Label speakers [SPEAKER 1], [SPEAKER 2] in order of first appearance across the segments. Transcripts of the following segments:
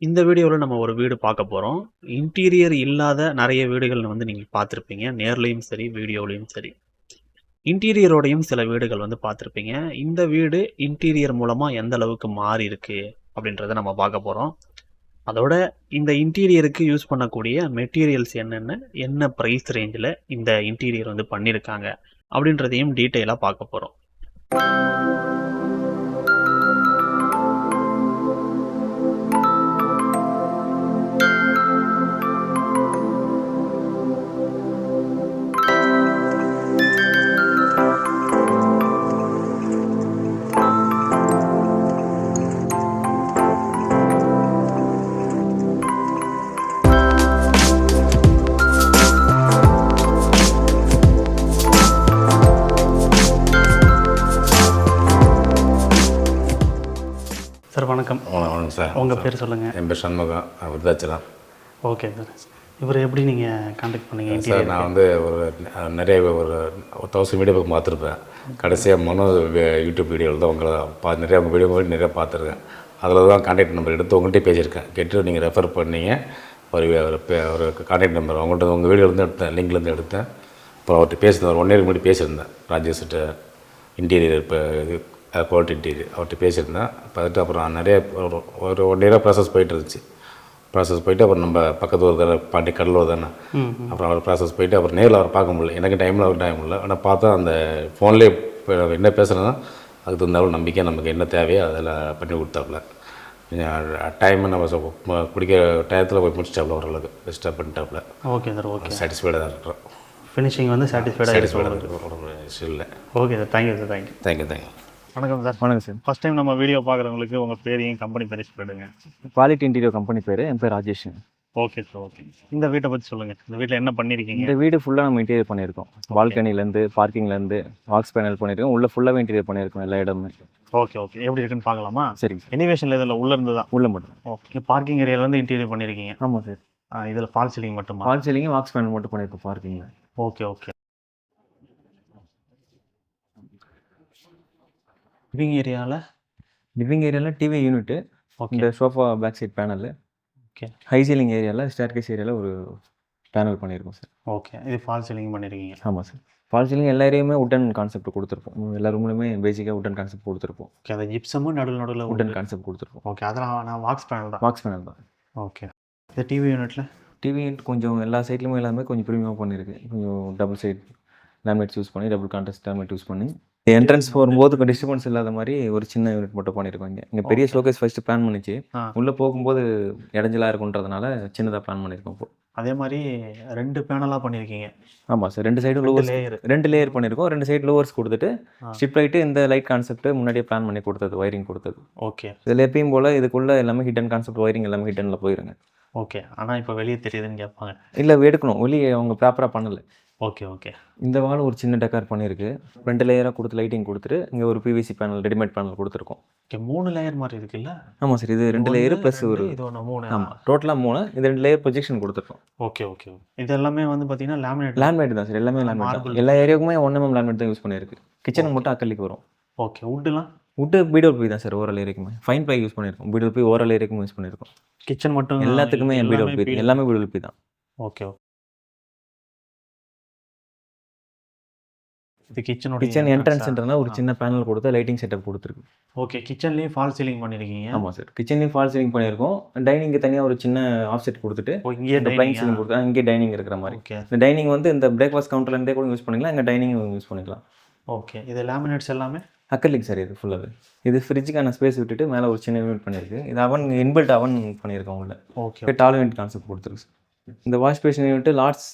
[SPEAKER 1] இந்த வீடியோவில் நம்ம ஒரு வீடு பார்க்க போகிறோம். இன்டீரியர் இல்லாத நிறைய வீடுகள் வந்து நீங்கள் பார்த்துருப்பீங்க. நேர்லையும் சரி, வீடியோலையும் சரி. இன்டீரியரோடையும் சில வீடுகள் வந்து பார்த்துருப்பீங்க. இந்த வீடு இன்டீரியர் மூலமாக எந்த அளவுக்கு மாறி இருக்கு அப்படின்றத நம்ம பார்க்க போகிறோம். அதோட இந்த இன்டீரியருக்கு யூஸ் பண்ணக்கூடிய மெட்டீரியல்ஸ் என்னென்ன, என்ன ப்ரைஸ் ரேஞ்சில் இந்த இன்டீரியர் வந்து பண்ணியிருக்காங்க அப்படின்றதையும் டீட்டெயிலாக பார்க்க போகிறோம். சார் வணக்கம்.
[SPEAKER 2] வணக்கம் சார்.
[SPEAKER 1] உங்கள் பேர் சொல்லுங்கள்.
[SPEAKER 2] என் பேர் சண்முகம், விருதாச்சலம்.
[SPEAKER 1] Okay sir. இவர் எப்படி நீங்கள் கான்டாக்ட் பண்ணீங்க?
[SPEAKER 2] சார் நான் வந்து நிறைய ஒரு 1000 வீடியோ பார்த்துருப்பேன். கடைசியாக யூடியூப் வீடியோவில் தான் உங்களை நிறைய உங்கள் வீடியோ நிறையா பார்த்துருக்கேன். அதில் தான் கான்டாக்ட் நம்பர் எடுத்து உங்கள்கிட்ட பேசியிருக்கேன். கேட்டு நீங்கள் ரெஃபர் பண்ணீங்க. ஒரு கான்டாக்ட் நம்பர் உங்கள்கிட்ட உங்கள் வீடியோலேருந்து எடுத்தேன், லிங்க்லேருந்து எடுத்தேன். அப்புறம் அவர்கிட்ட பேசியிருந்தேன். ஒரு 1 இயருக்கு முன்னாடி பேசியிருந்தேன். ராஜேஷ்கிட்ட இன்டீரியர் இப்போ இது குவாலிட்டி இன்டீரியர் அவர்கிட்ட பேசியிருந்தேன். பார்த்துட்டு அப்புறம் நிறைய ஒரு 1 இயராக ப்ராசஸ் போயிட்டு இருந்துச்சு. அப்புறம் நம்ம பக்கத்து ஒரு தானே பாண்டி கடலூர் தானே. அப்புறம் அவர் ப்ராசஸ் போயிட்டு அப்புறம் நேரில் அவர் பார்க்க முடியல. எனக்கு அவர் டைம் இல்லை. ஆனால் பார்த்தா அந்த ஃபோன்லேயே என்ன பேசுகிறேன்னா அதுக்கு தகுந்தாலும் நம்பிக்கை நமக்கு என்ன தேவையோ அதில் பண்ணி கொடுத்தாப்புல. டைமை நம்ம பிடிக்கிற டயத்தில் போய் முடிச்சிட்டாப்புல, ஓரளவுக்கு பெஸ்ட்டாக பண்ணிட்டாப்புல.
[SPEAKER 1] Okay sir. ஓகே,
[SPEAKER 2] சாட்டிஸ்ஃபைடாக தான் இருக்கிறோம்.
[SPEAKER 1] ஃபினிஷிங் வந்து சாட்டிஸ்ஃபைடாக
[SPEAKER 2] இல்லை.
[SPEAKER 1] Okay sir. Thank you sir. Thank you. வணக்கம் சார்.
[SPEAKER 3] வணக்கம் சார்.
[SPEAKER 1] ஃபஸ்ட் டைம் நம்ம வீடியோ பார்க்குறவங்களுக்கு உங்கள் பேரையும் கம்பெனி பேரையும் சொல்லிடுங்க.
[SPEAKER 3] குவாலிட்டி இன்டீரியர் கம்பெனி பேர். என் பேர் ராஜேஷ்.
[SPEAKER 1] Okay sir. ஓகே. இந்த வீட்டை பற்றி சொல்லுங்கள். இந்த வீட்டில் என்ன பண்ணியிருக்கீங்க?
[SPEAKER 3] இந்த வீடு ஃபுல்லாக நம்ம இன்டீரியர் பண்ணியிருக்கோம். பால்கனிலேருந்து பார்க்கிங்லேருந்து வாக்ஸ் பேனல் பண்ணியிருக்கோம். உள்ள ஃபுல்லாகவே இன்டீரியர் பண்ணியிருக்கோம், எல்லா இடமே.
[SPEAKER 1] ஓகே. எப்படி இருக்குன்னு பார்க்கலாமா?
[SPEAKER 3] சரி.
[SPEAKER 1] எனிவேஷனில் இதில் உள்ளே இருந்து தான்
[SPEAKER 3] உள்ள மட்டும்.
[SPEAKER 1] ஓகே. பார்க்கிங் ஏரியாவிலேருந்து இன்டீரியர் பண்ணியிருக்கீங்க?
[SPEAKER 3] ஆமாம் சார்.
[SPEAKER 1] இதில் ஃபால் சீலிங் மட்டுமா?
[SPEAKER 3] ஃபால் சீலிங் வாக்ஸ் பேனல் மட்டும் பண்ணியிருக்கோம் பார்க்கிங்கில்.
[SPEAKER 1] ஓகே. லிவிங் ஏரியாவில்
[SPEAKER 3] டிவி யூனிட்டு, இந்த sofa back side panel.
[SPEAKER 1] Okay.
[SPEAKER 3] High ceiling ஏரியாவில் ஸ்டேர்கேஸ் ஏரியாவில் ஒரு பேனல் பண்ணியிருக்கோம் சார்.
[SPEAKER 1] ஓகே. இது ஃபால் சீலிங் பண்ணியிருக்கீங்க?
[SPEAKER 3] ஆமாம் சார். ஃபால் சீலிங் எல்லா ஏரியாவுமே உட்டன் கான்செப்ட் கொடுத்துருப்போம். எல்லா ரூம்லையுமே பேசிக்காக உட்டன் கான்செப்ட் கொடுத்துருப்போம்.
[SPEAKER 1] ஓகே. அந்த ஜிப்சமும் நடுவில்
[SPEAKER 3] உட்டன் கான்செப்ட் கொடுத்துருப்போம்.
[SPEAKER 1] ஓகே. அதெல்லாம் நான் வாக்ஸ் பேனல் தான்.
[SPEAKER 3] ஓகே.
[SPEAKER 1] இந்த டிவி யூனிட்
[SPEAKER 3] கொஞ்சம் எல்லா சைட்லையுமே எல்லாமே கொஞ்சம் ப்ரீமியமாக பண்ணியிருக்கு. கொஞ்சம் டபுள் சைட் லேமினேட்ஸ் யூஸ் பண்ணி, டபுள் கான்ட்ராஸ்ட் லேமினேட் யூஸ் பண்ணி, என்ட்ரன்ஸ் போகும்போது டிஸ்டர்பன்ஸ் இல்லாத மாதிரி ஒரு சின்ன யூனிட் மட்டும் பண்ணியிருக்கோம். இங்கே பெரிய ஷோகேஸ் ஃபர்ஸ்ட் பிளான் பண்ணிச்சு. உள்ளே போகும்போது இடைஞ்சலாக இருக்குன்றதுனால சின்னதாக பிளான் பண்ணியிருக்கோம். இப்போ
[SPEAKER 1] அதே மாதிரி 2 பேனலாக பண்ணியிருக்கீங்க?
[SPEAKER 3] ஆமாம் சார். 2 சைடும் லோவர்ஸ், 2 லேயர் பண்ணியிருக்கோம். 2 சைடு லோவர்ஸ் கொடுத்துட்டு ஸ்ட்ரிப் லைட்டு இந்த லைட் கான்செப்ட் முன்னாடியே பிளான் பண்ணி கொடுத்தது, ஒயரிங் கொடுத்தது.
[SPEAKER 1] ஓகே.
[SPEAKER 3] இதில் எப்பயும் போல் இதுக்குள்ளே எல்லாமே ஹிடன் கான்செப்ட், ஒயரிங் எல்லாமே ஹிடனில் போயிருங்க.
[SPEAKER 1] ஓகே. ஆனால் இப்போ வெளியே தெரியுதுன்னு கேட்பாங்க.
[SPEAKER 3] இல்லை, எடுக்கணும். வெளியே அவங்க ப்ராப்பராக பண்ணலை.
[SPEAKER 1] ஓகே.
[SPEAKER 3] இந்த வால் ஒரு சின்ன டெக்கார் பண்ணியிருக்கு. 2 லேயராக கொடுத்து லைட்டிங் கொடுத்துட்டு இங்கே ஒரு பிவிசி பேனல், ரெடிமேட் பேனல் கொடுத்துருக்கோம்.
[SPEAKER 1] ஓகே. 3 லேயர் மாதிரி இருக்குல்ல?
[SPEAKER 3] ஆமாம் சார். இது 2 லேயர் ப்ளஸ் ஒரு
[SPEAKER 1] இது 3.
[SPEAKER 3] ஆமாம், டோட்டலாக 3. இது 2 லேயர் ப்ரொஜெக்ஷன் கொடுத்துருக்கோம்.
[SPEAKER 1] ஓகே. இது எல்லாமே வந்து பார்த்தீங்கன்னா லேமினேட்
[SPEAKER 3] தான் சார். எல்லாமே லேமினேட். எல்லா ஏரியாவுக்குமே 1 mm லேமினேட் தான் யூஸ் பண்ணியிருக்கு. கிச்சனுக்கு மட்டும் அக்கல்லிக்கு வரும்.
[SPEAKER 1] ஓகே. வுட்டு
[SPEAKER 3] BWP தான் சார். ஓரல் ஏரியாக்குமே ஃபைன் ப்ளை யூஸ் பண்ணியிருக்கோம். BWP ஓரல் ஏரியாக்குமே யூஸ் பண்ணியிருக்கோம்.
[SPEAKER 1] கிச்சன் மட்டும்
[SPEAKER 3] எல்லாத்துக்குமே BWP, எல்லாமே BWP தான்.
[SPEAKER 1] ஓகே. இது
[SPEAKER 3] கிச்சன் என்ட்ரன்ஸ்ன்றதுனால ஒரு சின்ன பேனல் கொடுத்து லைட்டிங் செட்டப் கொடுத்துருக்கு.
[SPEAKER 1] ஓகே. கிச்சன்லேயும் ஃபால் சீலிங் பண்ணியிருக்கீங்க?
[SPEAKER 3] ஆமாம் சார். கிச்சன்லேயும் ஃபால் சீலிங் பண்ணியிருக்கோம். டைனிங்கு தனியாக ஒரு சின்ன ஆஃப்செட் கொடுத்துட்டு
[SPEAKER 1] இங்கே
[SPEAKER 3] பிளைன் சீலிங் கொடுத்தா இங்கே டைனிங் இருக்கிற மாதிரி.
[SPEAKER 1] ஓகே.
[SPEAKER 3] இந்த டைனிங் வந்து இந்த பிரேக்ஃபாஸ்ட் கவுண்டர்லேருந்தே கூட யூஸ் பண்ணிக்கலாம், இங்கே டைனிங் யூஸ் பண்ணிக்கலாம்.
[SPEAKER 1] ஓகே. இது லேமினேட்ஸ் எல்லாமே
[SPEAKER 3] அக்கர்லிக் சார். இது ஃபுல்லாகவே இது ஃப்ரிட்ஜுக்கான ஸ்பேஸ் விட்டுட்டு மேலே ஒரு சின்ன யூனிட் பண்ணியிருக்கு. இது இன்பில்ட் அவன் பண்ணியிருக்கோம் உள்ள.
[SPEAKER 1] ஓகே.
[SPEAKER 3] டால் யூனிட் கான்செப்ட் கொடுத்துருக்கு சார். இந்த வாஷ் பேஷன் யூனிட்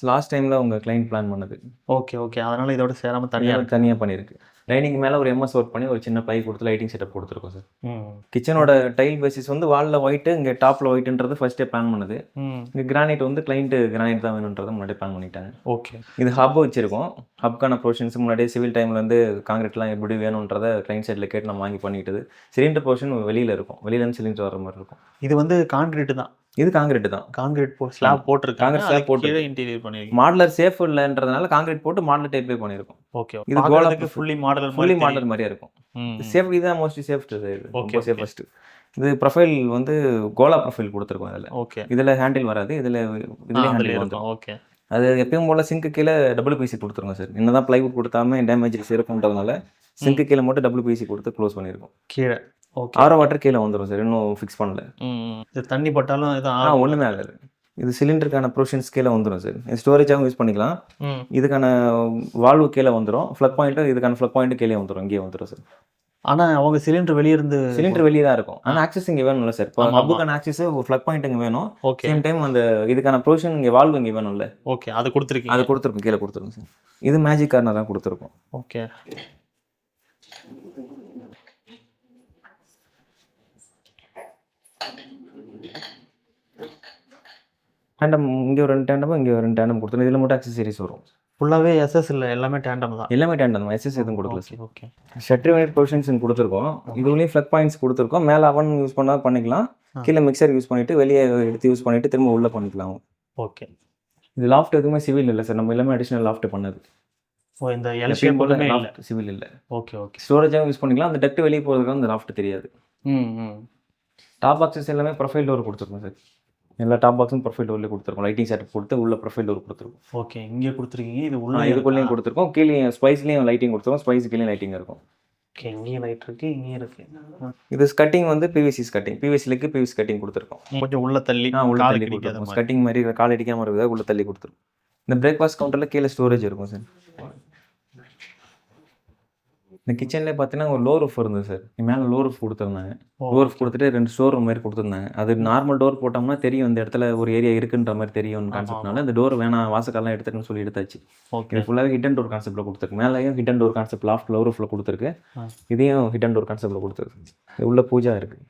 [SPEAKER 3] லாஸ்ட் டைமில் உங்கள் கிளைண்ட் பிளான் பண்ணது.
[SPEAKER 1] ஓகே. அதனால் இதோட சேராமல்
[SPEAKER 3] தனியாக பண்ணியிருக்கு. டைனிங் மேலே ஒரு MS ஒர்க் பண்ணி ஒரு சின்ன பை கொடுத்து லைட்டிங் செட்டப் கொடுத்துருக்கோம் சார். கிச்சனோட டைல் பேசிஸ் வந்து வாலில் ஒயிட்டு, இங்கே டாப்பில் ஒயிட்டுன்றது ஃபர்ஸ்டே பிளான் பண்ணுது. இங்கே கிரானைட் வந்து கிளைண்ட்டு கிரானைட் தான் வேணுன்றதை முன்னாடியே பிளான் பண்ணிட்டாங்க.
[SPEAKER 1] ஓகே. இது
[SPEAKER 3] ஹப் வச்சிருக்கோம். ஹப்கான ப்ரொவிஷன்ஸ் முன்னாடியே சிவில் டைம்லேருந்து காங்கிரீட்லாம் எப்படி வேணுன்றதை கிளைண்ட் சைடில் கேட்டு நம்ம வாங்கி பண்ணிக்கிட்டது. சிலிண்டர் போர்ஷன் வெளியில் இருக்கும், வெளியிலேருந்து சிலிண்டர் வர மாதிரி இருக்கும்.
[SPEAKER 1] இது வந்து கான்கிரீட் தான்?
[SPEAKER 3] இது காங்கிரீட் தான்.
[SPEAKER 1] காங்கிரீட் ஸ்லாப் போட்டுருக்காங்க.
[SPEAKER 3] ஸ்லாப் போட்டு
[SPEAKER 1] இன்டீரியர் பண்ணிருக்கோம்.
[SPEAKER 3] மாடலர் சேஃப் இல்லைன்றதுனால காங்கிரீட் போட்டு மாடலர் டைப்லேயே பண்ணியிருக்கோம்.
[SPEAKER 1] ஓகே.
[SPEAKER 3] இது கோலாக்கு
[SPEAKER 1] ஃபுல்லி மாடலர்
[SPEAKER 3] மாதிரியே இருக்கும். சேஃப் இதுதான் மோஸ்ட்லி சேஃப்ட். ஓகே. சேஃபஸ்ட். இது ப்ரொஃபைல் வந்து கோலா ப்ரொஃபைல் கொடுத்துருக்கோம் அதில்.
[SPEAKER 1] ஓகே.
[SPEAKER 3] இதில் ஹேண்டில் வராது, இதுலேயே
[SPEAKER 1] அதுல
[SPEAKER 3] ஹேண்டில்
[SPEAKER 1] இருக்கும்.
[SPEAKER 3] வந்துடும்.
[SPEAKER 1] ஓகே.
[SPEAKER 3] அது எப்பயும் போல் சிங்க்கு கீழே WPC கொடுத்துருங்க சார். என்னதான் ப்ளைவுட் கொடுத்தாம டேமேஜஸ் இருக்குன்றதுனால சிங்க்கு கீழே மட்டும் WPC கொடுத்து க்ளோஸ் பண்ணியிருக்கோம்.
[SPEAKER 1] கீழே. ஓகே.
[SPEAKER 3] ஆரோ வாட்டர் கீழே வந்துடும் சார், இன்னும் ஃபிக்ஸ் பண்ணல.
[SPEAKER 1] இது தண்ணி பட்டாலும் எதுவும்
[SPEAKER 3] ஒன்றுமே ஆகாது. இது சிலிண்டருக்கான ப்ரொவிஷன்ஸ் கீழே வந்துடும் சார். ஸ்டோரேஜாகவும் யூஸ் பண்ணிக்கலாம். இதுக்கான வால்வு கீழே வந்துடும், ஃப்ளக் பாயிண்ட்டும் இதுக்கான ஃப்ளக் பாயிண்ட்டு கீழே வந்துடும், இங்கேயே வந்துடும் சார்.
[SPEAKER 1] ஆனால் அவங்க சிலிண்டர் வெளியே இருந்து
[SPEAKER 3] சிலிண்டர் வெளியே தான் இருக்கும், ஆனால் ஆக்சஸ் இங்கே வேணும்ல சார். இப்போ ஹப்புக்கான ஆக்சஸ் ஒரு ஃப்ளக் பாயிண்ட் இங்கே வேணும்.
[SPEAKER 1] ஓகே.
[SPEAKER 3] சேம் டைம் அந்த இதுக்கான ப்ரொவிஷன் இங்கே வால்வு இங்கே வேணும்ல.
[SPEAKER 1] ஓகே, அது கொடுத்துருக்கீங்க.
[SPEAKER 3] அது கொடுத்துருக்கோம், கீழே கொடுத்துருக்கோம் சார். இது மேஜிக் கார்னர் தான் கொடுத்துருக்கோம்.
[SPEAKER 1] ஓகே.
[SPEAKER 3] டேண்டம் இங்கே ஒரு 2 டேண்டமும் இங்கே ஒரு 2 டேண்டம் கொடுத்துருக்கோம். இதில் மட்டும் அக்சசரிஸ் வரும்.
[SPEAKER 1] ஃபுல்லாகவே SS இல்லை, எல்லாமே டேண்டம் தான்.
[SPEAKER 3] எல்லாமே டேண்டம் தான், SS எதுவும் கொடுக்கல sir.
[SPEAKER 1] Okay.
[SPEAKER 3] Shutter unit provisions கொடுத்துருக்கோம். இதுலேயும் ஃப்ளக் பாயிண்ட்ஸ் கொடுத்துருக்கோம். மேலே அவன் யூஸ் பண்ணால் பண்ணிக்கலாம், கீழே மிக்சர் யூஸ் பண்ணிவிட்டு வெளியே எடுத்து யூஸ் பண்ணிவிட்டு திரும்ப உள்ளே பண்ணிக்கலாம்.
[SPEAKER 1] ஓகே.
[SPEAKER 3] இது லாஃப்ட் எதுவுமே சிவில் இல்லை சார், நம்ம எல்லாமே அடிஷனல் லாஃப்ட் பண்ணது.
[SPEAKER 1] இந்த எல்ஷேப் போலமே இல்லை,
[SPEAKER 3] சிவில் இல்லை.
[SPEAKER 1] ஓகே. ஓகே.
[SPEAKER 3] ஸ்டோரேஜாகவும் யூஸ் பண்ணிக்கலாம். அந்த டக்ட் வெளியே போகிறதுக்காக அந்த லாஃப்ட் தெரியாது. டாப் பாக்ஸஸ் எல்லாமே ப்ரொஃபைல் டோர் கொடுத்துருக்கோம் சார். எல்லா டாப் பாக்ஸும் ப்ரொஃபைல் டோர்லேயே கொடுத்துருக்கோம். லைட்டிங் செட்டப் கொடுத்து உள்ள ப்ரொஃபைல் டோர் கொடுத்துருக்கோம்.
[SPEAKER 1] ஓகே. இங்கே கொடுத்துருக்கீங்க, இது உள்ள
[SPEAKER 3] இதுக்குள்ளேயும் கொடுத்துருக்கோம். கீழே ஸ்பைஸ்லேயும் லைட்டிங் கொடுத்துருக்கோம், ஸ்பைஸ் கீழே லைட்டிங் இருக்கும்.
[SPEAKER 1] ஓகே. இங்கேயும் லைட் இருக்கு, இங்கேயும் இருக்கு.
[SPEAKER 3] இது ஸ்கட்டிங் வந்து PVC ஸ்கட்டிங், PVCக்கு PVC ஸ்கட்டிங் கொடுத்துருக்கோம்.
[SPEAKER 1] கொஞ்சம் உள்ள தள்ளி
[SPEAKER 3] உள்ள தள்ளி கொடுத்துருக்கோம். ஸ்கட்டிங் மாதிரி கால் அடிக்காமல் இருக்கிறதா உள்ள தள்ளி கொடுத்துருக்கோம். இந்த பிரேக்ஃபாஸ்ட் கவுண்டரில் கீழே ஸ்டோரேஜ் இருக்கும் சார். இந்த கிச்சன்லேயே பார்த்தீங்கன்னா ஒரு லோ ரூஃப் இருந்தது சார். மேலே லோ ரூஃப் கொடுத்துருந்தாங்க. லோ ரூஃப் கொடுத்துட்டு 2 ஸ்டோர் ரூம் மாதிரி கொடுத்துருந்தாங்க. அது நார்மல் டோர் போட்டோம்னா தெரியும் இந்த இடத்துல ஒரு ஏரியா இருக்குன்ற மாதிரி தெரியும் கான்செப்ட்னால இந்த டோர் வேணாம், வாசக்காலாம் எடுத்துக்கணும்னு சொல்லி எடுத்தாச்சு.
[SPEAKER 1] ஓகே.
[SPEAKER 3] இது ஃபுல்லாகவே ஹிடன் டோர் கான்செப்ட்டில் கொடுத்துருக்கு. மேலேயும் hidden door concept loft low ரூஃபில் கொடுத்துருக்கு. இதையும் ஹிடன் டோர் கான்செப்ட்டில் கொடுத்துருக்கு. இது உள்ள பூஜா இருக்குது.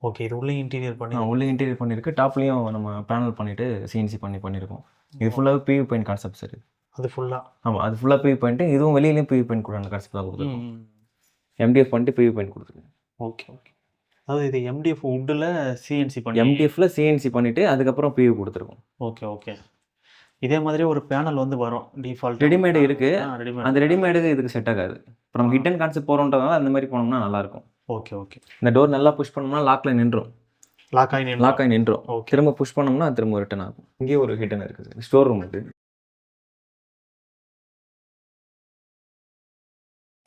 [SPEAKER 1] ஓகே. இது உள்ளே இன்டீரியர் பண்ணி
[SPEAKER 3] உள்ளே இன்டீரியர் பண்ணியிருக்கு. டாப்லேயும் நம்ம பேனல் பண்ணிவிட்டு CNC பண்ணியிருக்கோம். இது ஃபுல்லாகவே PV பாயிண்ட் கான்செப்ட் சார்.
[SPEAKER 1] அது ஃபுல்லாக
[SPEAKER 3] ஆமாம், அது ஃபுல்லாக PV பாயிண்ட்டு. இதுவும் வெளியிலையும் PV பாயிண்ட் கூட அந்த கான்செப்ட் தான் கொடுத்துருக்கோம். MDF பண்ணிட்டு PV பாயிண்ட் கொடுத்துருக்கு.
[SPEAKER 1] ஓகே. ஓகே. அதாவது இது MDF வுட்டில் CNC பண்ணி
[SPEAKER 3] MDFல CNC பண்ணிவிட்டு அதுக்கப்புறம் PV கொடுத்துருக்கோம்.
[SPEAKER 1] ஓகே. ஓகே. இதே மாதிரி ஒரு பேனல் வந்து வரும் டிஃபால்ட்,
[SPEAKER 3] ரெடிமேடு இருக்குது.
[SPEAKER 1] ரெடிமேட்.
[SPEAKER 3] அந்த ரெடிமேடுக்கு இதுக்கு செட் ஆகாது. இப்போ நம்ம ஹிடன் கான்செப்ட் போகிறோன்றதுனால அந்த மாதிரி போனோம்னா நல்லாயிருக்கும்.
[SPEAKER 1] ஓகே. ஓகே.
[SPEAKER 3] இந்த டோர் நல்லா புஷ் பண்ணோம்னா லாக்கில் நின்றும்.
[SPEAKER 1] லாக் ஆகி
[SPEAKER 3] நின்றும்.
[SPEAKER 1] ஓகே.
[SPEAKER 3] திரும்ப புஷ் பண்ணோம்னா அது திரும்ப ரிட்டன் ஆகும். இங்கேயே ஒரு ஹிடன் இருக்குது, ஸ்டோர் ரூம் இருக்குது.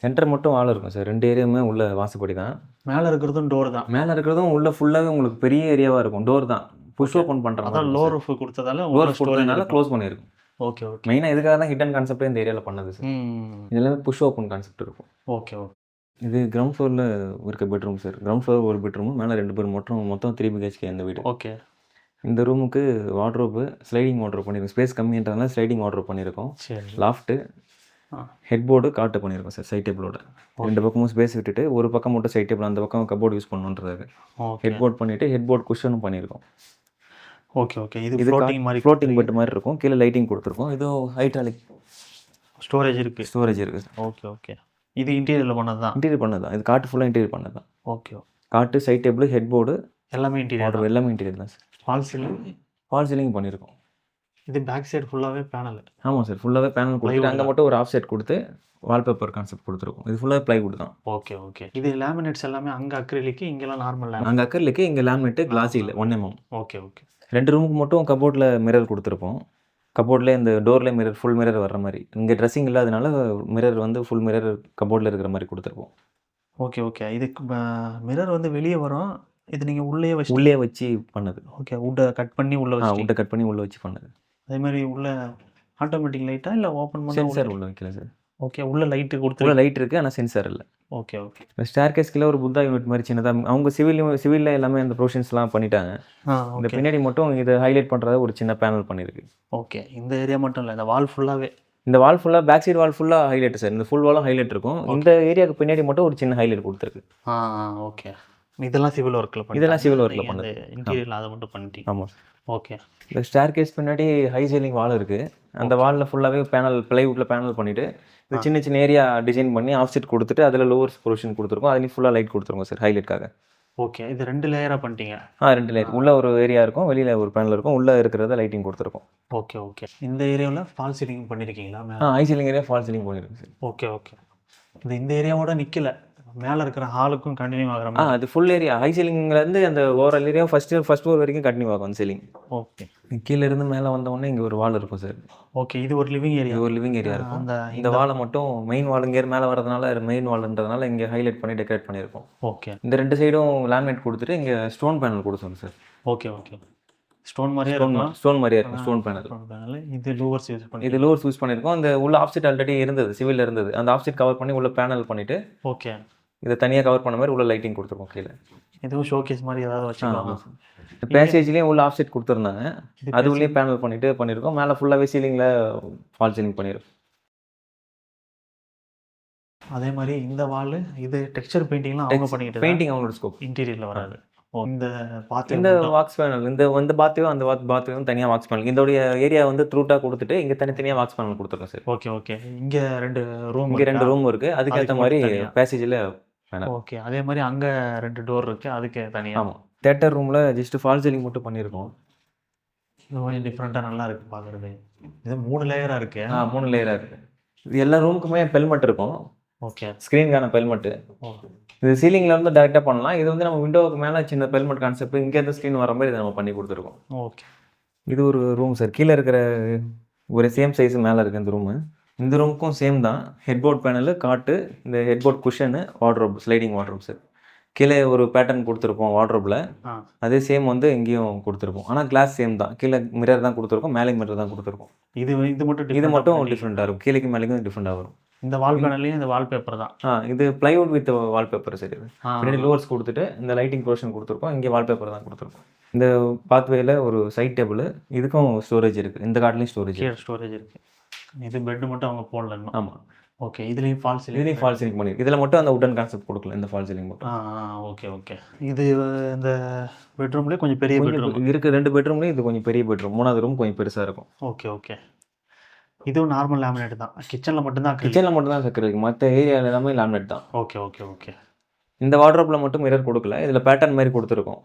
[SPEAKER 3] சென்டர் மட்டும் வால் இருக்கும் சார். 2 ஏரியாவுமே உள்ள வாசப்படி தான்.
[SPEAKER 1] மேலே இருக்கிறதும் டோர் தான்.
[SPEAKER 3] மேலே இருக்கிறதும் உள்ள ஃபுல்லாகவே உங்களுக்கு பெரிய ஏரியாவாக இருக்கும். டோர் தான் புஷ் ஓப்பன் பண்ணுறாங்க.
[SPEAKER 1] அதான் லோ ரூஃப் கொடுத்ததால
[SPEAKER 3] லோ ரூஃப் கொடுத்ததுனால க்ளோஸ் பண்ணியிருக்கும்.
[SPEAKER 1] ஓகே. ஓகே.
[SPEAKER 3] மெயினாக இதுக்காக தான் ஹிடன் கான்செப்டே இந்த ஏரியாவில் பண்ணது சார். இதெல்லாமே புஷ் ஓப்பன் கான்செப்ட் இருக்கும்.
[SPEAKER 1] ஓகே. ஓகே.
[SPEAKER 3] இது கிரவுண்ட் ஃப்ளோரில் இருக்க பெட்ரூம் சார். கிரவுண்ட் ஃப்ளோர் ஒரு பெட்ரூமு, மேலே 2 பேர் மொத்தம் 3 BHK இந்த வீடு.
[SPEAKER 1] ஓகே.
[SPEAKER 3] இந்த ரூமுக்கு வார்ட்ரோப்பு ஸ்லைடிங் வார்ட்ரோப் பண்ணியிருக்கோம். ஸ்பேஸ் கம்மின்றதுனால ஸ்லைடிங் வார்ட்ரோப் பண்ணியிருக்கோம்.
[SPEAKER 1] சரி.
[SPEAKER 3] லாஃப்ட்டு ஹெட் போர்டு காட்டு பண்ணியிருக்கோம் சார். சைட் டேபிளோட 2 பக்கமும் ஸ்பேஸ் விட்டுட்டு ஒரு பக்கம் மட்டும் சைட் டேபிள், அந்த பக்கம் கபோர்டு யூஸ் பண்ணணுன்றதுக்கு ஹெட் போர்ட் பண்ணிவிட்டு ஹெட் போர்ட் குஷனும் பண்ணியிருக்கோம்.
[SPEAKER 1] ஓகே. ஓகே. இது ஃப்ளோட்டிங் மாதிரி,
[SPEAKER 3] ஃப்ளோட்டிங் பெட் மாதிரி இருக்கும். கீழே லைட்டிங் கொடுத்துருக்கோம். இதுவும் ஹைட்ராலிக்
[SPEAKER 1] ஸ்டோரேஜ் இருக்குது.
[SPEAKER 3] ஸ்டோரேஜ் இருக்குது சார்.
[SPEAKER 1] ஓகே. ஓகே. இது இன்டீரியரில் பண்ணது தான்.
[SPEAKER 3] இன்டீரியர் பண்ணது தான். இது காட்டு ஃபுல்லாக இன்டீரியர் பண்ணது தான்.
[SPEAKER 1] ஓகே.
[SPEAKER 3] காட்டு, சைட் டேபிள், ஹெட் போர்டு
[SPEAKER 1] எல்லாமே இன்டீரியர்,
[SPEAKER 3] எல்லாமே இன்டீரியர் தான் சார். ஃபால் சீலிங் பண்ணியிருக்கோம்.
[SPEAKER 1] இது பேக் சைடு ஃபுல்லாகவே பேனல்.
[SPEAKER 3] ஆமாம் சார், ஃபுல்லாகவே பேனல் கொடுத்துட்டு அங்கே மட்டும் ஒரு ஆஃப் செட் கொடுத்து வால்பேப்பர் கான்செப்ட் கொடுத்துருக்கோம். இது ஃபுல்லாக ப்ளைவுட் தான்.
[SPEAKER 1] ஓகே. ஓகே. இது லேமினேட்ஸ் எல்லாமே அங்கே அக்ரிலிக்கு, இங்கெல்லாம் நார்மல் லேமினேட்.
[SPEAKER 3] அங்கே அக்கர்லிக்கு, இங்கே லேமினேட்டு கிளாஸி இல்லை 1 mm.
[SPEAKER 1] ஓகே. ஓகே.
[SPEAKER 3] 2 ரூமுக்கு மட்டும் கபோர்டில் மிரர் கொடுத்துருப்போம். கபோர்ட்லேயே இந்த டோர்லேயே மிரர், ஃபுல் மிரர் வர்ற மாதிரி. இங்கே ட்ரெஸ்ஸிங் இல்லாதனால மிரர் வந்து ஃபுல் மிரர் கபோர்டில் இருக்கிற மாதிரி கொடுத்துருப்போம்.
[SPEAKER 1] ஓகே. ஓகே. இதுக்கு மிரர் வந்து வெளியே வரும். இது நீங்கள் உள்ளே
[SPEAKER 3] வச்சு பண்ணது.
[SPEAKER 1] ஓகே. வுட்டை கட் பண்ணி
[SPEAKER 3] வுட்டை கட் பண்ணி உள்ளே வச்சு பண்ணது.
[SPEAKER 1] அதே மாதிரி உள்ள ஆட்டோமேட்டிக் லைட்டா இல்லை ஓப்பன் பண்ண
[SPEAKER 3] சென்சார் உள்ள வைக்கல சார்.
[SPEAKER 1] ஓகே. உள்ள லைட்டு கொடுத்து
[SPEAKER 3] உள்ள லைட் இருக்குது, ஆனால் சென்சார் இல்லை.
[SPEAKER 1] ஓகே. ஓகே.
[SPEAKER 3] ஸ்டேர் கேஸ்கில் ஒரு புத்தா யூனிட் மாதிரி சின்னதாக அவங்க சிவிலில் எல்லாமே அந்த ப்ரொவிஷன்ஸ்லாம் பண்ணிட்டாங்க. இந்த பின்னாடி மட்டும் இதை ஹைலைட் பண்ணுறத ஒரு சின்ன பேனல் பண்ணியிருக்கு.
[SPEAKER 1] ஓகே. இந்த ஏரியா மட்டும் இல்லை, இந்த வால் ஃபுல்லாகவே,
[SPEAKER 3] இந்த வால் ஃபுல்லாக பேக் சைடு வால் ஃபுல்லாக ஹைலைட் சார். இந்த ஃபுல் வாலும் ஹைலைட் இருக்கும். இந்த ஏரியாவுக்கு பின்னாடி மட்டும் ஒரு சின்ன ஹைலைட் கொடுத்துருக்கு.
[SPEAKER 1] ஓகே. இதெல்லாம் சிவில் ஒர்க்கில் பண்ணி,
[SPEAKER 3] இதெல்லாம் சிவில் ஒர்க்கில் பண்ணது.
[SPEAKER 1] இன்டீரியரில் அதை மட்டும் பண்ணிட்டீங்க.
[SPEAKER 3] ஆமாம்.
[SPEAKER 1] ஓகே.
[SPEAKER 3] இந்த ஸ்டேர் கேஸ் பின்னாடி ஹை சீலிங் வால் இருக்குது. அந்த வாலில் ஃபுல்லாகவே பேனல், ப்ளைவுட்டில் பேனல் பண்ணிவிட்டு இந்த சின்ன சின்ன ஏரியா டிசைன் பண்ணி ஆஃப் செட் கொடுத்துட்டு அதில் லோவர் ப்ரொவிஷன் கொடுத்துருக்கோம். அதுலேயும் ஃபுல்லாக லைட் கொடுத்துருக்கோம் சார், ஹைலைட்காக.
[SPEAKER 1] ஓகே. இது 2 லேயராக பண்ணிட்டீங்க.
[SPEAKER 3] 2 லேயர். உள்ளே ஒரு ஏரியா இருக்கும், வெளியில் ஒரு பேனல் இருக்கும். உள்ளே இருக்கிறத லைட்டிங் கொடுத்துருக்கோம்.
[SPEAKER 1] ஓகே. ஓகே. இந்த ஏரியாவில் ஃபால் சீலிங் பண்ணியிருக்கீங்களா?
[SPEAKER 3] High ceiling area fall ceiling பண்ணியிருக்கோம் சார்.
[SPEAKER 1] ஓகே. ஓகே. இந்த ஏரியாவோட நிற்கல, மேல இருக்கிற ஹாலுக்கும் கண்டினியூ ஆகுற மாதிரி.
[SPEAKER 3] அது ஃபுல் ஏரியா ஹை சீலிங்லேருந்து அந்த ஓவரால் ஏரியா ஃபர்ஸ்ட் ஃப்ளோர் வரைக்கும் கண்டினியூ ஆகும் அந்த சீலிங்.
[SPEAKER 1] ஓகே.
[SPEAKER 3] கீழே இருந்து மேலே வந்த உடனே இங்கே ஒரு வால் இருக்கும் சார்.
[SPEAKER 1] ஓகே. இது ஒரு லிவிங் ஏரியா.
[SPEAKER 3] இது ஒரு லிவிங் ஏரியா இருக்கும்.
[SPEAKER 1] அந்த
[SPEAKER 3] இந்த வாலை மட்டும் மெயின் வால் இங்கே மேலே வரதுனால மெயின் வால்ன்றதுனால இங்கே ஹைலைட் பண்ணி டெக்கரேட் பண்ணியிருக்கோம்.
[SPEAKER 1] ஓகே.
[SPEAKER 3] இந்த 2 சைடும் லேமினேட் கொடுத்துட்டு இங்கே ஸ்டோன் பேனல் கொடுத்தோம் சார்.
[SPEAKER 1] Okay okay. ஸ்டோன் மாதிரியே இருக்கும்.
[SPEAKER 3] ஸ்டோன் மாதிரியே இருக்கும் ஸ்டோன் பேனல்.
[SPEAKER 1] இது லூவர்ஸ் யூஸ் பண்ணி
[SPEAKER 3] இது லூவர்ஸ் யூஸ் பண்ணியிருக்கோம். அந்த உள்ள ஆஃப்செட் ஆல்ரெடி இருந்தது, சிவிலில் இருந்தது. அந்த ஆஃப்செட் கவர் பண்ணி உள்ள பேனல் பண்ணிவிட்டு
[SPEAKER 1] ஓகே
[SPEAKER 3] இதை தனியாக கவர் பண்ண மாதிரி உள்ள லைட்டிங் கொடுத்துருக்கோம் கீழே.
[SPEAKER 1] இதுவும் ஷோகேஸ் மாதிரி ஏதாவது வச்சுக்கலாம்.
[SPEAKER 3] பேசேஜ்லேயும் உள்ள ஆஃப்செட் கொடுத்துருந்தாங்க, அது உள்ளே பேனல் பண்ணியிருக்கோம். மேலே ஃபுல்லாகவே சீலிங்கில் ஃபால் சீலிங் பண்ணியிருக்கோம்.
[SPEAKER 1] அதே மாதிரி இந்த வால் இது டெக்ஸ்சர் பெயிண்டிங்லாம் அவங்க பண்ணிக்கிட்டு
[SPEAKER 3] பெயிண்டிங் அவங்களோட ஸ்கோப்
[SPEAKER 1] இன்டீரியரில் வராது. இந்த
[SPEAKER 3] இந்த வாக்ஸ் பேனல் இந்த பாத்வேவும் அந்த பாத்வேவும் தனியாக வாக்ஸ் பேனல். இதோடைய ஏரியா வந்து த்ரூட்டாக கொடுத்துட்டு இங்கே தனித்தனியாக வாக்ஸ் பேனல் கொடுத்துருக்கோம் சார்.
[SPEAKER 1] Okay okay. இங்கே 2 ரூம்,
[SPEAKER 3] இங்கே 2 ரூம் இருக்குது, அதுக்கேற்ற மாதிரி பேசேஜில் பேனல்.
[SPEAKER 1] ஓகே. அதே மாதிரி அங்கே 2 டோர் இருக்குது, அதுக்கு தனியாக.
[SPEAKER 3] ஆமாம். தேட்டர் ரூமில் ஜஸ்ட் ஃபால் சீலிங் மட்டும் பண்ணியிருக்கோம்.
[SPEAKER 1] இது கொஞ்சம் டிஃப்ரெண்ட்டாக நல்லா இருக்குது பார்க்குறது. இது 3 லேயராக இருக்குது.
[SPEAKER 3] 3 லேயராக இருக்குது. இது எல்லா ரூமுக்குமே பெல்மெட் இருக்கும்.
[SPEAKER 1] ஓகே.
[SPEAKER 3] ஸ்க்ரீனுக்கான பெல்மெட்டு. இது சீலிங்கில் வந்து டேரெக்டாக பண்ணலாம். இது வந்து நம்ம விண்டோவுக்கு மேலே சின்ன பெல்மெட் கான்செப்ட் இங்கேருந்து ஸ்க்ரீன் வர மாதிரி இதை நம்ம பண்ணி கொடுத்துருக்கோம்.
[SPEAKER 1] ஓகே.
[SPEAKER 3] இது ஒரு ரூம் சார். கீழே இருக்கிற ஒரு சேம் சைஸ் மேலே இருக்குது இந்த ரூமு. இந்த ரூமுக்கும் சேம் தான். ஹெட்போர்ட் பேனலு, காட்டு, இந்த headboard cushion, wardrobe, sliding wardrobe sir. கீழே ஒரு பேட்டர்ன் கொடுத்துருப்போம் வார்ட்ரோப்பில், அதே சேம் வந்து இங்கேயும் கொடுத்துருப்போம். ஆனால் கிளாஸ் சேம் தான். கீழே மிரர் தான் கொடுத்துருக்கோம், மேலே மிரர் தான் கொடுத்துருக்கோம். இது மட்டும் டிஃப்ரெண்ட்டாக இருக்கும். கீழேக்கு மேலேக்கும் டிஃப்ரெண்ட்டாக வரும்.
[SPEAKER 1] இந்த வால் பேனல்லையும் இந்த வால்பேப்பர் தான்.
[SPEAKER 3] இது பிளைவுட் வித் வால்பேப்பர் சார். இது பின்னாடி லோவர்ஸ் கொடுத்துட்டு இந்த லைட்டிங் போர்ஷன் கொடுத்துருக்கோம். இங்கே வால்பேப்பர் தான் கொடுத்துருக்கோம். இந்த பாத்வேல ஒரு சைட் டேபிள், இதுக்கும் ஸ்டோரேஜ் இருக்குது. இந்த கார்ட்லேயும்
[SPEAKER 1] ஸ்டோரேஜ் இருக்குது. இது பெட் மட்டும் அவங்க போடல.
[SPEAKER 3] ஆமாம்.
[SPEAKER 1] ஓகே. இதுலேயும் ஃபால்
[SPEAKER 3] சீலிங் பண்ணி இதில் மட்டும் அந்த உடன் கான்செப்ட் கொடுக்கல, இந்த ஃபால் சீலிங் மட்டும்.
[SPEAKER 1] Okay okay. இது இந்த பெட்ரூம்லேயே கொஞ்சம் பெரிய பெட்ரூம்
[SPEAKER 3] இருக்குது. 2 பெட்ரூம்லேயும் இது கொஞ்சம் பெரிய பெட்ரூம். 3வது ரூம் கொஞ்சம் பெருசாக இருக்கும்.
[SPEAKER 1] Okay okay. இதுவும் நார்மல் லேமினேட் தான். கிச்சனில் மட்டும்தான்
[SPEAKER 3] சக்கரை இருக்குது. மற்ற ஏரியாவில் எல்லாமே லேமினேட் தான்.
[SPEAKER 1] Okay okay okay.
[SPEAKER 3] இந்த வார்ட்ரோப்பில் மட்டும் மிரர் கொடுக்கல, இதில் பேட்டர்ன் மாதிரி கொடுத்துருக்கோம்.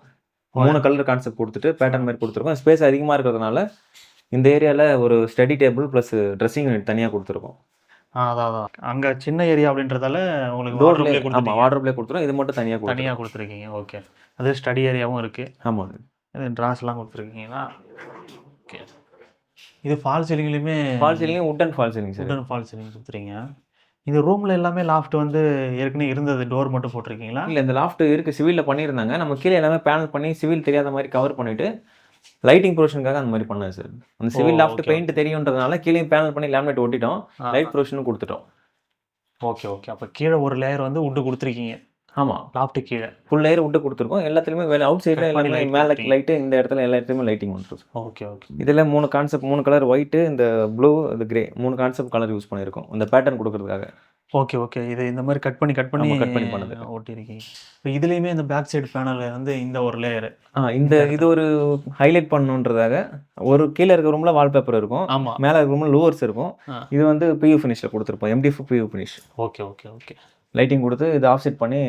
[SPEAKER 3] 3 கலர் கான்செப்ட் கொடுத்துட்டு பேட்டர்ன் மாதிரி கொடுத்துருக்கோம். ஸ்பேஸ் அதிகமாக இருக்கிறதுனால இந்த ஏரியாவில் ஒரு study table plus dressing unit தனியாக கொடுத்துருக்கோம்.
[SPEAKER 1] அதான் அங்கே சின்ன ஏரியா அப்படின்றதால உங்களுக்கு
[SPEAKER 3] வார்ட்ரோப்லேயே கொடுத்துருவோம். இது மட்டும் தனியாக
[SPEAKER 1] கொடுத்துருக்கீங்க. ஓகே. அது ஸ்டடி ஏரியாவும் இருக்குது.
[SPEAKER 3] ஆமாம்.
[SPEAKER 1] இது ட்ராஸ்லாம் கொடுத்துருக்கீங்களா? ஓகே. இது ஃபால் சீலிங்லையுமே
[SPEAKER 3] உட்டன் ஃபால் சீலிங்
[SPEAKER 1] கொடுத்துறீங்க. இந்த ரூமில் எல்லாமே லாஃப்ட் வந்து ஏற்கனவே இருந்தது, டோர் மட்டும் போட்டிருக்கீங்களா?
[SPEAKER 3] இல்லை, இந்த லாஃப்ட் இருக்குது, சிவிலில் பண்ணியிருந்தாங்க. நம்ம கீழே எல்லாமே பேனல் பண்ணி சிவில் தெரியாத மாதிரி கவர் பண்ணிவிட்டு லைட்டிங் ப்ரொவிஷனுக்காக அந்த மாதிரி பண்ணாது சார். அந்த சிவில் லாஃப்ட் பெயிண்ட் தெரியுன்றதுனால கீழே பேனல் பண்ணி லேமினேட் ஒட்டிட்டோம், லைட் ப்ரொவிஷனும் கொடுத்துட்டோம்.
[SPEAKER 1] Okay okay. அப்போ கீழே ஒரு லேயர் வந்து உட்டு கொடுத்துருக்கீங்க.
[SPEAKER 3] ஆமாம்.
[SPEAKER 1] லாஃப்ட் கீழே
[SPEAKER 3] ஃபுல் லேயர் விட்டு கொடுத்துருக்கோம். எல்லாத்துலேயுமே வேலை அவுட் சைடில் எல்லாமே மேலே லைட்டு, இந்த இடத்துல எல்லா இடத்துலையுமே லைட்டிங் வந்துடும்.
[SPEAKER 1] Okay okay.
[SPEAKER 3] இதில் 3 கான்செப்ட், 3 கலர், ஒயிட்டு, இந்த ப்ளூ, இந்த கிரே, 3 கான்செப்ட் கலர் யூஸ் பண்ணியிருக்கோம் இந்த பேட்டர்ன் கொடுக்கறதுக்காக.
[SPEAKER 1] Okay okay. இது இந்த மாதிரி கட் பண்ணி பண்ணது ஓட்டியிருக்கீங்க. இப்போ இதுலேயுமே இந்த பேக் சைடு பேனல் வந்து இந்த ஒரு லேயரு
[SPEAKER 3] இது ஒரு ஹைலைட் பண்ணணுன்றதாக ஒரு கீழே இருக்க ரூமில் வால்பேப்பர் இருக்கும்.
[SPEAKER 1] ஆமாம்.
[SPEAKER 3] மேலே இருக்க ரூமில் லோவர்ஸ் இருக்கும். இது வந்து பியூ ஃபினிஷில் கொடுத்துருப்போம், MDF PU finish.
[SPEAKER 1] Okay okay okay.
[SPEAKER 3] Lighting கொடுத்து இது ஆஃப்செட் பண்ணி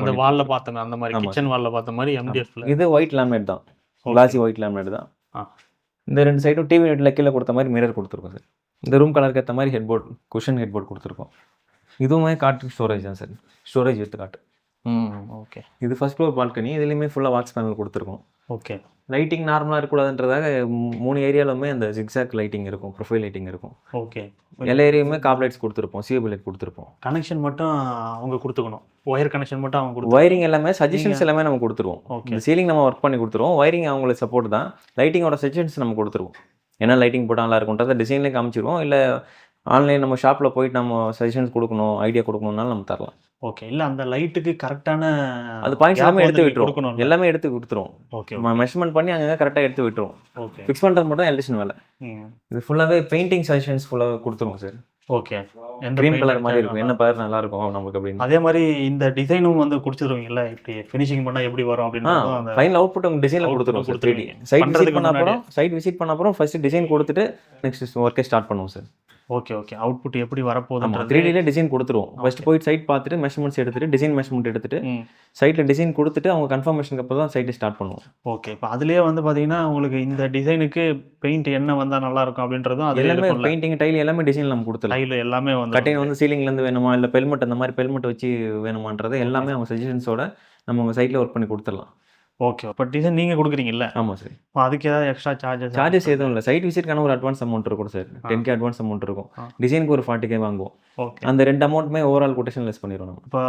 [SPEAKER 1] அந்த வாலில் பார்த்தோம், அந்த மாதிரி கிச்சன் வாலில் பார்த்த மாதிரி MDFல.
[SPEAKER 3] இது ஒயிட் லேமினேட் தான், கிளாசி ஒயிட் லேமினேட் தான். இந்த 2 சைடும் டிவி யூனிட்டில் கீழே கொடுத்த மாதிரி மிரர் கொடுத்துருக்கோம் சார். இந்த ரூம் கலருக்கு ஏற்ற மாதிரி ஹெட்போர்ட், குஷன் ஹெட்போர்ட் கொடுத்துருக்கோம். இதுவுமே காட்டு ஸ்டோரேஜ் தான் சார். ஸ்டோரேஜ் வித் காட்டு.
[SPEAKER 1] ஓகே.
[SPEAKER 3] இது ஃபர்ஸ்ட் ஃப்ளோர் பால்கனி. இதுலேயுமே ஃபுல்லாக வாக்ஸ் பேனல் கொடுத்துருக்கோம்.
[SPEAKER 1] ஓகே.
[SPEAKER 3] லைட்டிங் நார்மலாக இருக்கக்கூடாதுன்றதாக 3 ஏரியாலுமே அந்த ஜிக்ஸாக் லைட்டிங் இருக்கும், ப்ரொஃபைல் லைட்டிங் இருக்கும்.
[SPEAKER 1] ஓகே.
[SPEAKER 3] எல்லா ஏரியாவுமே காப் லைட்ஸ் கொடுத்துருப்போம், சிஎபி லைட் கொடுத்துருப்போம்.
[SPEAKER 1] கனெக்ஷன் மட்டும் அவங்க கொடுத்துக்கணும். ஒயர் கனெக்ஷன் மட்டும் அவங்க கொடுத்து,
[SPEAKER 3] ஒயரிங் எல்லாமே சஜஷன்ஸ் எல்லாமே நம்ம கொடுத்துருவோம். இந்த சீலிங் நம்ம ஒர்க் பண்ணி கொடுத்துருவோம். ஒயரிங் அவங்களுக்கு சப்போர்ட் தான். லைட்டிங்கோட சஜஷன்ஸ் நம்ம கொடுத்துருவோம். என்ன லைட்டிங் போட்டால் நல்லா இருக்கும்ன்றதை டிசைன்லேயே காமிச்சிருவோம். இல்லை ஆன்லைன் நம்ம ஷாப்பில் போயிட்டு நம்ம சஜஷன்ஸ் கொடுக்கணும், ஐடியா கொடுக்கணும்னாலும் நம்ம தரலாம்.
[SPEAKER 1] ஓகே. இல்லை அந்த லைட்டுக்கு கரெக்டான
[SPEAKER 3] அது பாயிண்ட்ஸ் எல்லாமே எடுத்து விட்டுருவோம். எல்லாமே எடுத்து கொடுத்துருவோம்.
[SPEAKER 1] ஓகே.
[SPEAKER 3] மெஷர்மெண்ட் பண்ணி அங்கே கரெக்டாக எடுத்து விட்டுருவோம்.
[SPEAKER 1] ஓகே.
[SPEAKER 3] ஃபிக்ஸ் பண்ணுறது மட்டும் எலக்ட்ரிஷன் வேலை. இது ஃபுல்லாகவே பெயிண்டிங் சஜஷன்ஸ் ஃபுல்லாக கொடுத்துருவோம் சார்.
[SPEAKER 1] ஓகே.
[SPEAKER 3] க்ரீன் கலர் மாதிரி இருக்கும், என்ன கலர் நல்லா இருக்கும் நமக்கு அப்படின்னு.
[SPEAKER 1] அதே மாதிரி இந்த டிசைனும் வந்து கொடுத்துருவீங்கல்ல, இப்படி ஃபினிஷிங் பண்ணால் எப்படி வரும் அப்படின்னு
[SPEAKER 3] ஃபைனல் அவுட்புட் உங்கள் டிசைனில் கொடுத்துருவோம். சைட் விசிட் பண்ண அப்புறம் ஃபர்ஸ்ட் டிசைன் கொடுத்துட்டு நெக்ஸ்ட் ஒர்க்கை ஸ்டார்ட் பண்ணுவோம் சார்.
[SPEAKER 1] Okay okay. அவுட்புட் எப்படி வரப்போகுது
[SPEAKER 3] 3Dல டிசைன் கொடுத்துருவோம். ஃபர்ஸ்ட் போயிட்டு சைட் பார்த்துட்டு மெஷர்மெண்ட்ஸ் எடுத்துட்டு டிசைன் மெஷர்மெண்ட் எடுத்துட்டு சைட்டில் டிசைன் கொடுத்துட்டு அவங்க கன்ஃபர்மேஷனுக்கு அப்புறம் தான் சைட்டை ஸ்டார்ட் பண்ணுவோம்.
[SPEAKER 1] ஓகே. இப்போ அதுலேயே வந்து பார்த்தீங்கன்னா உங்களுக்கு இந்த டிசைனுக்கு பெயிண்ட் என்ன வந்தால் நல்லா இருக்கும் அப்படின்றதும் அது
[SPEAKER 3] எல்லாமே பெயிண்டிங் டைல் எல்லாமே டிசைன் நம்ம கொடுத்துருவோம்.
[SPEAKER 1] டைல் எல்லாமே வந்து
[SPEAKER 3] கட்டைன் வந்து சீலிங்லேருந்து வேணுமா இல்லை பெல்மெட் அந்த மாதிரி பெல்மெட் வச்சு வேணுமான்றது எல்லாமே அவங்க சஜஷன்ஸோட நம்ம உங்கள் சைட்டில் ஒர்க் பண்ணி கொடுத்துடலாம்.
[SPEAKER 1] ஓகே. இப்போ டிசைன் நீங்கள் கொடுக்குறீங்கல்ல,
[SPEAKER 3] ஆமாம் சார்.
[SPEAKER 1] இப்போ அதுக்கு ஏதாவது எக்ஸ்ட்ரா
[SPEAKER 3] சார்ஜஸ் எதுவும் இல்லை. சைட் விசிட்கான ஒரு அட்வான்ஸ் அமௌண்ட் இருக்கும் சார். 10K அட்வான்ஸ் அமௌண்ட் இருக்கும். டிசைனுக்கு ஒரு 40K வாங்குவோம்.
[SPEAKER 1] ஓகே.
[SPEAKER 3] அந்த 2 அமௌண்ட்டுமே ஓவரால் கொட்டேஷன் லெஸ் பண்ணிடுவோம் நம்ம.
[SPEAKER 1] இப்போ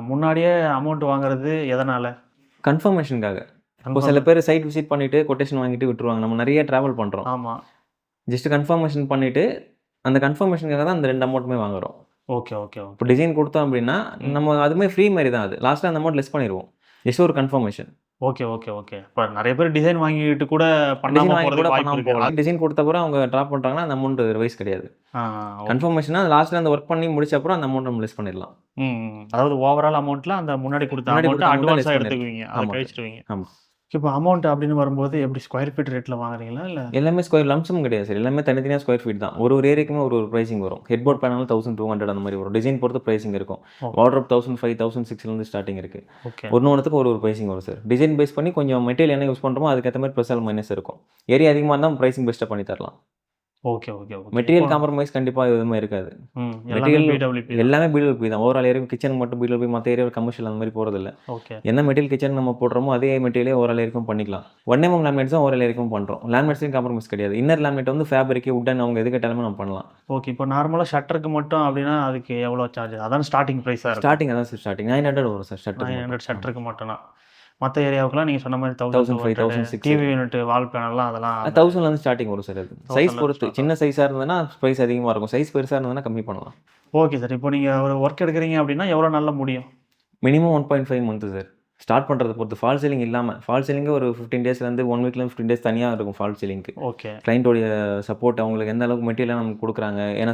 [SPEAKER 1] முன்னாடியே அமௌண்ட் வாங்குறது எதனால்?
[SPEAKER 3] கன்ஃபர்மேஷனுக்காக. இப்போ சில பேர் சைட் விசிட் பண்ணிவிட்டு கொட்டேஷன் வாங்கிட்டு விட்டுருவாங்க. நம்ம நிறைய ட்ராவல் பண்ணுறோம்.
[SPEAKER 1] ஆமாம்.
[SPEAKER 3] ஜஸ்ட் கன்ஃபர்மேஷன் பண்ணிவிட்டு அந்த கன்ஃபர்மேஷனுக்காக தான் அந்த 2 அமௌண்ட்டுமே வாங்குறோம்.
[SPEAKER 1] Okay okay okay.
[SPEAKER 3] இப்போ டிசைன் கொடுத்தோம் அப்படின்னா நம்ம அதுவுமே ஃப்ரீ மாதிரி தான். அது லாஸ்ட்டில் அந்த அமௌண்ட் லெஸ் பண்ணிடுவோம். ஜஸ்ட் ஒரு கன்ஃபர்மேஷன்.
[SPEAKER 1] Okay okay okay. இப்போ நிறைய பேர் டிசைன் வாங்கிட்டு கூட
[SPEAKER 3] டிசைன்
[SPEAKER 1] பண்ணாமல்
[SPEAKER 3] வாங்கி கூட
[SPEAKER 1] போகிறதுக்கு வாய்ப்பு
[SPEAKER 3] பண்ணாமல்
[SPEAKER 1] இருக்கு.
[SPEAKER 3] போகலாம். டிசைன் கொடுத்த பிறகு அவங்க ட்ராப் பண்ணுறாங்கன்னா அந்த அமௌண்ட் ரிவைஸ் கிடையாது.
[SPEAKER 1] ஓகே.
[SPEAKER 3] கன்ஃபர்மேஷனா லாஸ்ட்டில் அந்த ஒர்க் பண்ணி முடிச்ச அப்புறம் அந்த அமௌண்ட் நம்ம லெஸ் பண்ணிடலாம்.
[SPEAKER 1] அதாவது ஓவரால் அமௌண்ட்டில் அந்த முன்னாடி கொடுத்த
[SPEAKER 3] முன்னாடி
[SPEAKER 1] அமௌண்ட்டை
[SPEAKER 3] கொடுத்த amount
[SPEAKER 1] அட்வான்ஸாக
[SPEAKER 3] less
[SPEAKER 1] எடுத்துக்குவீங்க, அதை
[SPEAKER 3] ஆமாம் சார்.
[SPEAKER 1] கழிச்சிடுவீங்க.
[SPEAKER 3] ஆமாம்.
[SPEAKER 1] இப்போ அமௌண்ட் அப்படின்னு வரும்போது எப்படி ஸ்கொயர் ஃபீட் ரேட்டில் வாங்குறீங்களா இல்லை?
[SPEAKER 3] எல்லாமே ஸ்கொயர் லம்சம் கிடையாது சார். எல்லாமே தனித்தனியாக ஸ்கொயர் ஃபீட் தான். ஒரு ஒரு ஏரியாக்குமே ஒரு ஒரு ப்ரைசிங் வரும். ஹெட்போர்ட் பேனல் 1200 அந்த மாதிரி வரும். டிசைன் பொறுத்து ப்ரைசிங் இருக்கும்.
[SPEAKER 1] Okay.
[SPEAKER 3] வார்ட்ரோப் 1500 1600 ஸ்டார்டிங் இருக்குது.
[SPEAKER 1] ஓகே
[SPEAKER 3] ஒன்றுத்துக்கு ஒரு ஒரு ப்ரைசிங் வரும் சார். டிசைன் பேஸ் பண்ணி கொஞ்சம் மெட்டீரியல் என்ன யூஸ் பண்ணுறோமோ அதுக்கேற்ற மாதிரி ப்ளஸ் ஆல் மைனஸ் இருக்கும். ஏரியா அதிகமாக இருந்தால் ப்ரைசிங் பெஸ்ட்டாக பண்ணி தரலாம்.
[SPEAKER 1] Okay okay okay.
[SPEAKER 3] Material compromise கண்டிப்பாக எதுவுமே இருக்காது.
[SPEAKER 1] எல்லாமே
[SPEAKER 3] மெட்டீரியல்
[SPEAKER 1] பிடபிள்யூபி.
[SPEAKER 3] எல்லாமே பிடபிள்யூபி தான். ஓவரால் ஏரியா கிச்சனுக்கு மட்டும் பிடபிள்யூபி, மற்ற ஏரியா கமர்ஷியல் அந்த மாதிரி போகிறதில்ல.
[SPEAKER 1] ஓகே
[SPEAKER 3] என்ன மெட்டீரியல் கிச்சன் நம்ம போடுறோமோ அதே மெட்டீரியலே ஓவரால் ஏரியாக்கும் பண்ணிக்கலாம். 1mm லேமினேட்ஸ் தான் ஓவரால் ஏரியாக்கும் பண்ணுறோம். லேமினேட்ஸையும் காம்ப்ரமைஸ் கிடையாது. இன்னர் லேமினேட் வந்து ஃபேப்ரிக் உட்டன் அவங்க எது கேட்டாலுமே நம்ம பண்ணலாம்.
[SPEAKER 1] ஓகே. இப்போ நார்மலாக ஷட்டருக்கு மட்டும் அப்படின்னா அதுக்கு எவ்வளோ சார்ஜ்? அதான் ஸ்டார்டிங் ப்ரைஸாக இருக்கும்.
[SPEAKER 3] ஸ்டார்டிங் அதான் சார். ஸ்டார்டிங் 900 வரும் சார். ஷர்ட்
[SPEAKER 1] 900 ஷட்டருக்கு மட்டும்னா. மற்ற ஏரியாவுக்குலாம் நீங்கள் சொன்ன மாதிரி
[SPEAKER 3] 1500 1600
[SPEAKER 1] டிவி யூனிட் வால் பேனல்லாம் அதெல்லாம்
[SPEAKER 3] 1000 ஸ்டார்டிங் வரும் சார். அது சைஸ் பொறுத்து. சின்ன சைஸாக இருந்ததுன்னா ப்ரைஸ் அதிகமாக இருக்கும். சைஸ் பெருசாக இருந்ததுன்னா கம்மி பண்ணலாம்.
[SPEAKER 1] Okay sir. இப்போ நீங்கள் ஒரு ஒர்க் எடுக்கிறீங்க அப்படின்னா எவ்வளோ நாளில் முடியும்?
[SPEAKER 3] Minimum 1.5 month sir. ஸ்டார்ட் பண்ணுறத பொறுத்து. ஃபால் சீலிங் இல்லாமல். ஃபால் சீலிங்கு ஒரு 15 டேஸ்லேருந்து 1 வீக்லேருந்து 15 டேஸ் தனியாக இருக்கும் ஃபால் சீலிங்க்கு.
[SPEAKER 1] ஓகே.
[SPEAKER 3] கிளைண்ட்டோடைய சப்போர்ட் அவங்களுக்கு எந்த அளவுக்கு மெட்டீரியல் நமக்கு கொடுக்குறாங்க, ஏன்னா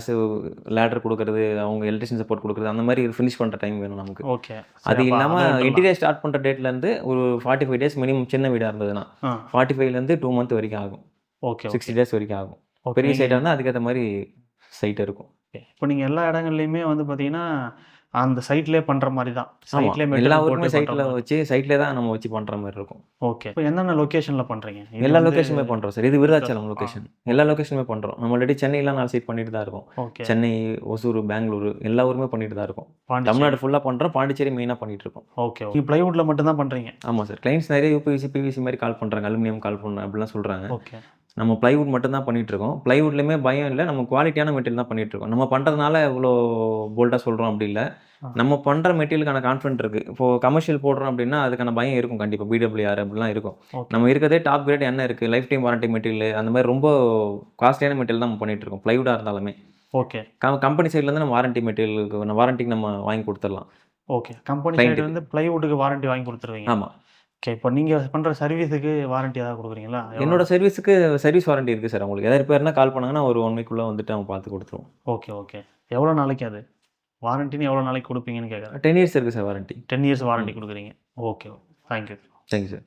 [SPEAKER 3] லேடர் கொடுக்குறது, அவங்க எலக்ட்ரிஷியன் சப்போர்ட் கொடுக்குறது, அந்த மாதிரி ஃபினிஷ் பண்ணுற டைம் வேணும் நமக்கு.
[SPEAKER 1] ஓகே.
[SPEAKER 3] அது இல்லாமல் இன்டீரியர் ஸ்டார்ட் பண்ணுற டேட்லேருந்து ஒரு 45 டேஸ் மினிமம். சின்ன வீடாக இருந்ததுன்னா 45லேருந்து 2 மந்த் வரைக்கும் ஆகும்.
[SPEAKER 1] ஓகே
[SPEAKER 3] 60 டேஸ் வரைக்கும் ஆகும். பெரிய சைட்டாக இருந்தால் அதுக்கேற்ற மாதிரி சைட் இருக்கும்.
[SPEAKER 1] இப்போ நீங்கள் எல்லா இடங்கள்லையுமே வந்து பார்த்தீங்கன்னா அந்த சைட்லேயே பண்ணுற மாதிரி தான்.
[SPEAKER 3] ஆமாம். எல்லா ஊருக்குமே சைட்டில் வச்சு சைட்லேயே தான் நம்ம வச்சு பண்ணுற மாதிரி இருக்கும்.
[SPEAKER 1] ஓகே. இப்போ என்னென்ன லொக்கேஷனில் பண்ணுறீங்க?
[SPEAKER 3] எல்லா லொக்கேஷனுமே பண்ணுறோம் சார். இது விருதாச்சலம் லொக்கேஷன். எல்லா லொக்கேஷனுமே பண்ணுறோம். நம்ம ஆல்ரெடி சென்னையில் 4 சைட் பண்ணிட்டு தான் இருக்கோம்.
[SPEAKER 1] ஓகே.
[SPEAKER 3] சென்னை, ஒசூர், பெங்களூர் எல்லா ஊருமே பண்ணிட்டு தான் இருக்கோம். தமிழ்நாடு ஃபுல்லாக பண்ணுறோம். பாண்டிச்சேரி மெயினாக பண்ணிட்டு இருக்கோம்.
[SPEAKER 1] ஓகே. நீங்கள் ப்ளைவுட்டில் மட்டும் தான் பண்ணுறீங்க?
[SPEAKER 3] ஆமாம் சார். கிளைண்ட்ஸ் நிறைய யூபிவிசி, பிவிசி மாதிரி கால் பண்ணுறாங்க. அலுமினியம் கால் பண்ணுறேன் அப்படிலாம் சொல்கிறாங்க.
[SPEAKER 1] ஓகே.
[SPEAKER 3] நம்ம ப்ளைவுட் மட்டும் தான் பண்ணிட்டு இருக்கோம். ப்ளைவுட்லையுமே பயம் இல்லை. நம்ம குவாலிட்டியான மெட்டீரியல் தான் பண்ணிட்டு இருக்கோம். நம்ம பண்ணுறதுனால இவ்வளோ போல்டாக சொல்கிறோம் அப்படி இல்லை. நம்ம பண்ணுற மெட்டீரியலுக்கான கான்ஃபிடென்ட் இருக்குது. இப்போது கமர்ஷியல் போடுறோம் அப்படின்னா அதுக்கான பயம் இருக்கும் கண்டிப்பாக. பிடபிள்யூஆர் அப்படிலாம் இருக்கும். நம்ம இருக்கிறதே டாப் கிரேட் என்ன இருக்குது, லைஃப் டைம் வாரண்டி மெட்டீரியல், அந்த மாதிரி ரொம்ப காஸ்ட்லியான மெட்டீரியல் தான் நம்ம பண்ணிட்டு இருக்கோம். ப்ளைவுடாக இருந்தாலுமே
[SPEAKER 1] ஓகே.
[SPEAKER 3] கம்பெனி சைட்லேருந்து நம்ம வாரண்டி மெட்டீரியலுக்கு வாரண்டிக்கு நம்ம வாங்கி கொடுத்துடலாம்.
[SPEAKER 1] ஓகே. கம்பெனி சைடு வந்து ப்ளைவுட்டுக்கு வாரண்டி வாங்கி கொடுத்துருவீங்க?
[SPEAKER 3] ஆமாம்.
[SPEAKER 1] ஓகே. இப்போ நீங்கள் பண்ணுற சர்வீஸுக்கு வாரண்டி ஏதாவது கொடுக்குறீங்களா?
[SPEAKER 3] என்னோட சர்வீஸுக்கு சர்வீஸ் வாரண்டி இருக்குது சார். உங்களுக்கு எதாவது ரிப்பேர்னா கால் பண்ணாங்கன்னா ஒரு 1 வீக்குள்ளே வந்துட்டு அவங்க பார்த்து கொடுத்துருவோம்.
[SPEAKER 1] Okay okay. எவ்வளோ நாளைக்கு அது வாரண்டின்னு எவ்வளோ நாளைக்கு கொடுப்பீங்கன்னு கேட்குறேன்.
[SPEAKER 3] 10 இயர்ஸ் இருக்குது சார் வாரண்டி.
[SPEAKER 1] 10 இயர்ஸ் வாரண்டி கொடுக்குறீங்க. ஓகே. தேங்க்யூ.
[SPEAKER 3] Thank you sir.